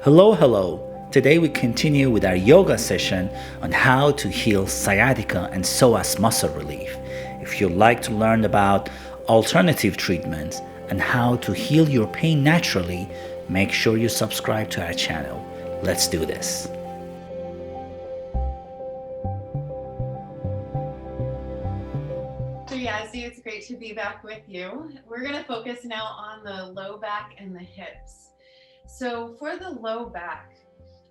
Hello. Today we continue with our yoga session on how to heal sciatica and psoas muscle relief. If you'd like to learn about alternative treatments and how to heal your pain naturally, make sure you subscribe to our channel. Let's do this. It's great to be back with you. We're going to focus now on the low back and the hips. So for the low back,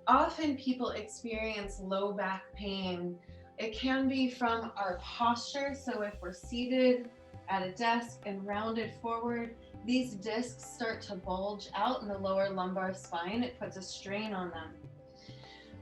often people experience low back pain. It can be from our posture. So if we're seated at a desk and rounded forward, these discs start to bulge out in the lower lumbar spine. It puts a strain on them.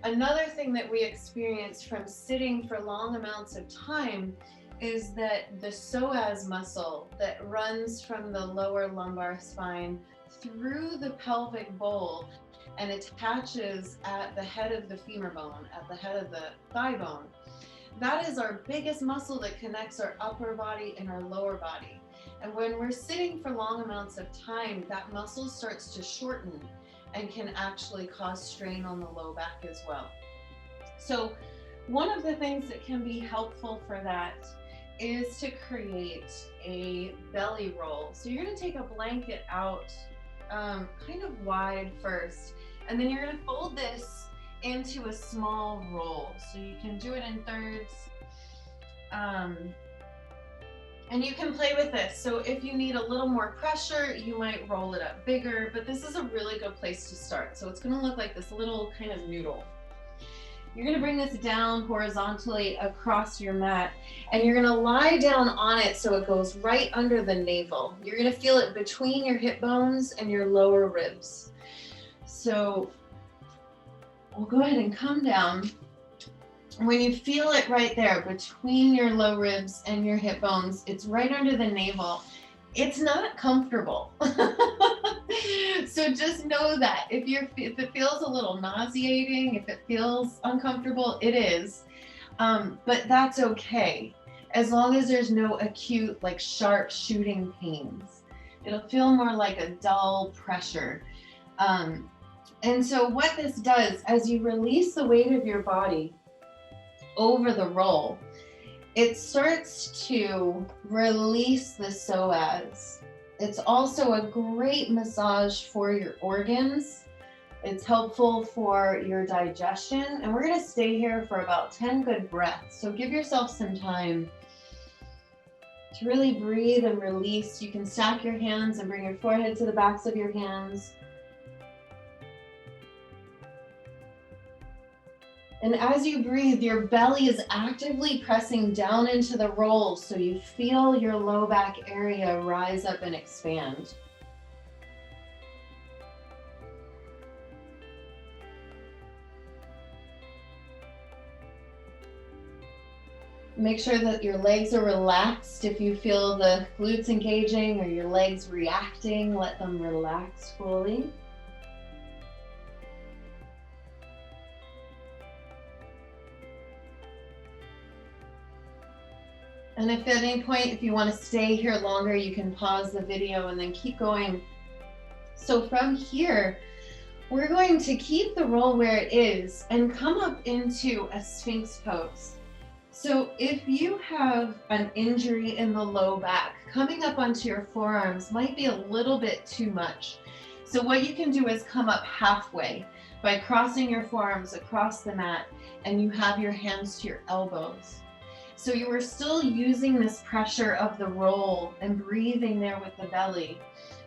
Another thing that we experience from sitting for long amounts of time is that the psoas muscle that runs from the lower lumbar spine through the pelvic bowl and attaches at the head of the femur bone, at the head of the thigh bone. That is our biggest muscle that connects our upper body and our lower body. And when we're sitting for long amounts of time, that muscle starts to shorten and can actually cause strain on the low back as well. So one of the things that can be helpful for that is to create a belly roll. So you're going to take a blanket out kind of wide first, and then you're going to fold this into a small roll. So you can do it in thirds, and you can play with this. So if you need a little more pressure, you might roll it up bigger, but this is a really good place to start. So it's going to look like this little kind of noodle. You're going to bring this down horizontally across your mat, and you're going to lie down on it so it goes right under the navel. You're going to feel it between your hip bones and your lower ribs. So we'll go ahead and come down. When you feel it right there between your low ribs and your hip bones, it's right under the navel. It's not comfortable. So just know that if it feels a little nauseating, if it feels uncomfortable, it is. But that's okay, as long as there's no acute, like sharp shooting pains. It'll feel more like a dull pressure. And so what this does, as you release the weight of your body over the roll, it starts to release the psoas. It's also a great massage for your organs. It's helpful for your digestion. And we're going to stay here for about 10 good breaths. So give yourself some time to really breathe and release. You can stack your hands and bring your forehead to the backs of your hands. And as you breathe, your belly is actively pressing down into the roll, so you feel your low back area rise up and expand. Make sure that your legs are relaxed. If you feel the glutes engaging or your legs reacting, let them relax fully. And if at any point, if you want to stay here longer, you can pause the video and then keep going. So from here, we're going to keep the roll where it is and come up into a Sphinx pose. So if you have an injury in the low back, coming up onto your forearms might be a little bit too much. So what you can do is come up halfway by crossing your forearms across the mat, and you have your hands to your elbows. So you are still using this pressure of the roll and breathing there with the belly,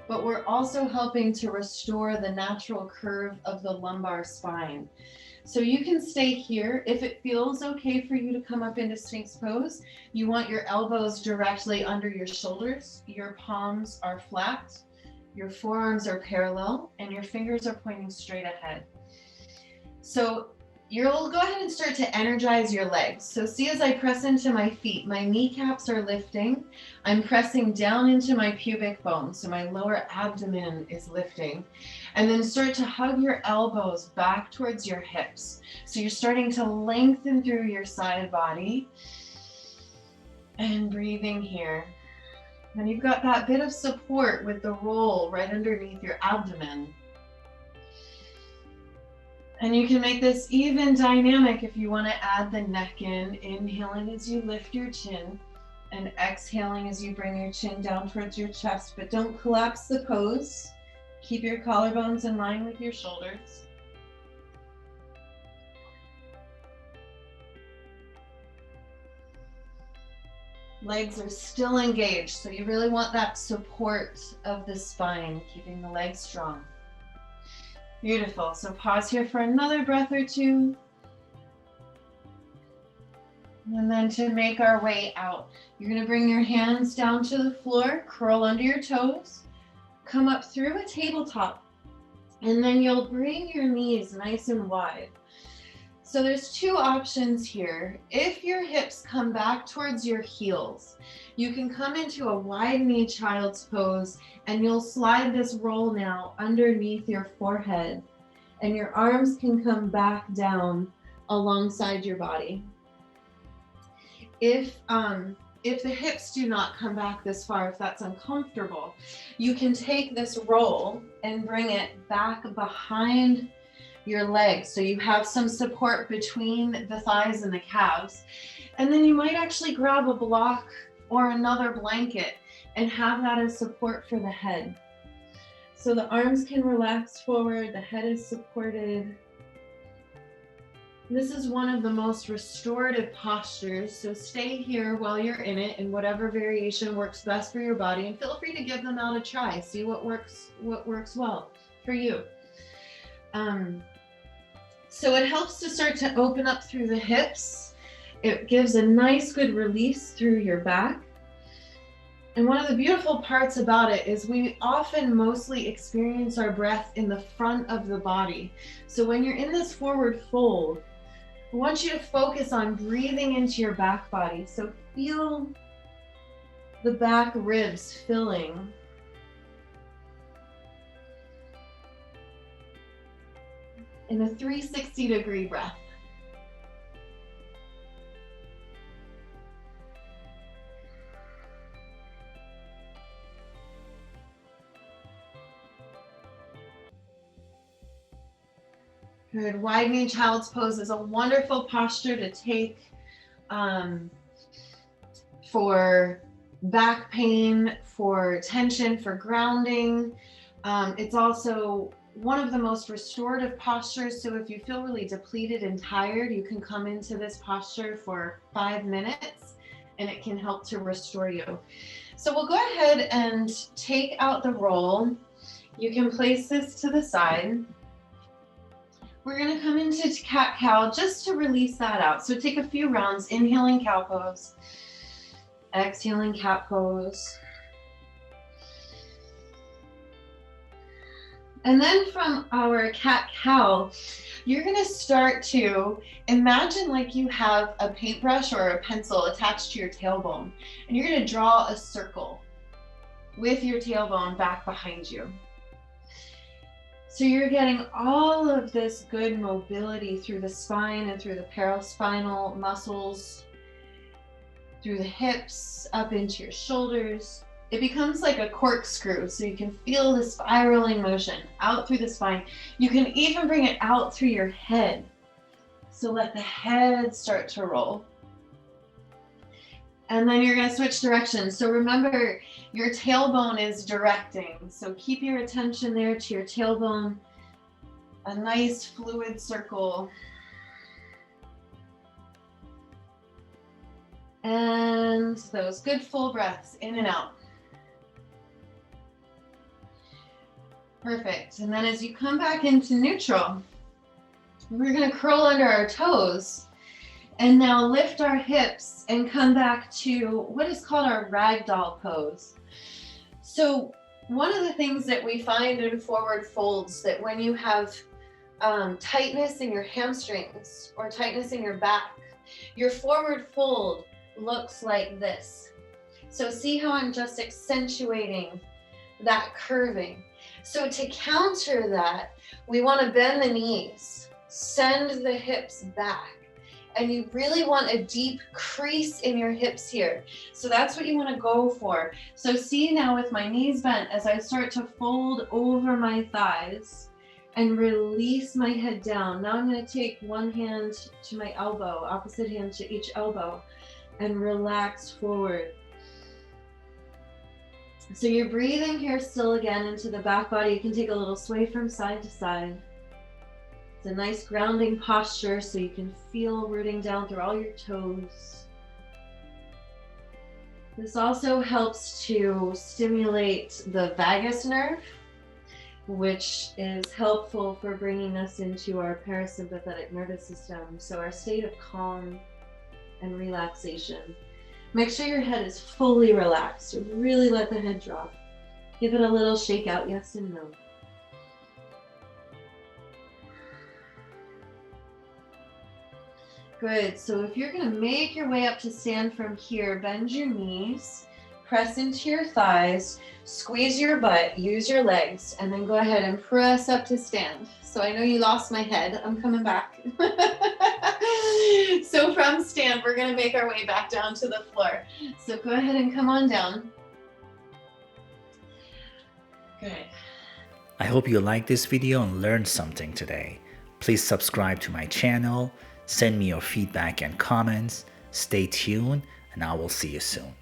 but we're also helping to restore the natural curve of the lumbar spine. So you can stay here. If it feels okay for you to come up into Sphinx pose, you want your elbows directly under your shoulders, your palms are flat, your forearms are parallel, and your fingers are pointing straight ahead. So you'll go ahead and start to energize your legs. So see, as I press into my feet, my kneecaps are lifting. I'm pressing down into my pubic bone, so my lower abdomen is lifting. And then start to hug your elbows back towards your hips. So you're starting to lengthen through your side body. And breathing here. And you've got that bit of support with the roll right underneath your abdomen. And you can make this even dynamic if you want to add the neck in, inhaling as you lift your chin and exhaling as you bring your chin down towards your chest, but don't collapse the pose. Keep your collarbones in line with your shoulders. Legs are still engaged, so you really want that support of the spine, keeping the legs strong. Beautiful. So pause here for another breath or two. And then to make our way out, you're going to bring your hands down to the floor, curl under your toes, come up through a tabletop, and then you'll bring your knees nice and wide. So there's two options here. If your hips come back towards your heels, you can come into a wide knee child's pose, and you'll slide this roll now underneath your forehead, and your arms can come back down alongside your body. If the hips do not come back this far, if that's uncomfortable, you can take this roll and bring it back behind your legs, so you have some support between the thighs and the calves. And then you might actually grab a block or another blanket and have that as support for the head. So the arms can relax forward, the head is supported. This is one of the most restorative postures, so stay here while you're in it in whatever variation works best for your body, and feel free to give them out a try. See what works well for you. So it helps to start to open up through the hips. It gives a nice good release through your back. And one of the beautiful parts about it is we often mostly experience our breath in the front of the body. So when you're in this forward fold, I want you to focus on breathing into your back body. So feel the back ribs filling. In a 360-degree breath. Good. Wide knee child's pose is a wonderful posture to take for back pain, for tension, for grounding. It's also one of the most restorative postures. So if you feel really depleted and tired, you can come into this posture for 5 minutes and it can help to restore you. So we'll go ahead and take out the roll. You can place this to the side. We're going to come into cat-cow just to release that out. So take a few rounds, inhaling cow pose, exhaling cat pose. And then from our cat-cow, you're going to start to imagine like you have a paintbrush or a pencil attached to your tailbone, and you're going to draw a circle with your tailbone back behind you. So you're getting all of this good mobility through the spine and through the paraspinal muscles, through the hips, up into your shoulders. It becomes like a corkscrew, so you can feel the spiraling motion out through the spine. You can even bring it out through your head. So let the head start to roll. And then you're going to switch directions. So remember, your tailbone is directing. So keep your attention there to your tailbone. A nice fluid circle. And those good full breaths in and out. Perfect. And then as you come back into neutral, we're going to curl under our toes and now lift our hips and come back to what is called our Ragdoll pose. So one of the things that we find in forward folds, that when you have tightness in your hamstrings or tightness in your back, your forward fold looks like this. So see how I'm just accentuating that curving. So to counter that, we want to bend the knees, send the hips back, and you really want a deep crease in your hips here. So that's what you want to go for. So see now with my knees bent, as I start to fold over my thighs, and release my head down. Now I'm going to take one hand to my elbow, opposite hand to each elbow, and relax forward. So you're breathing here still again into the back body. You can take a little sway from side to side. It's a nice grounding posture so you can feel rooting down through all your toes. This also helps to stimulate the vagus nerve, which is helpful for bringing us into our parasympathetic nervous system. So our state of calm and relaxation. Make sure your head is fully relaxed. So really let the head drop. Give it a little shake out, yes and no. Good. So if you're going to make your way up to stand from here, bend your knees, press into your thighs, squeeze your butt, use your legs, and then go ahead and press up to stand. So I know you lost my head. I'm coming back. So from stand, we're going to make our way back down to the floor. So go ahead and come on down. Good. I hope you liked this video and learned something today. Please subscribe to my channel, send me your feedback and comments. Stay tuned, and I will see you soon.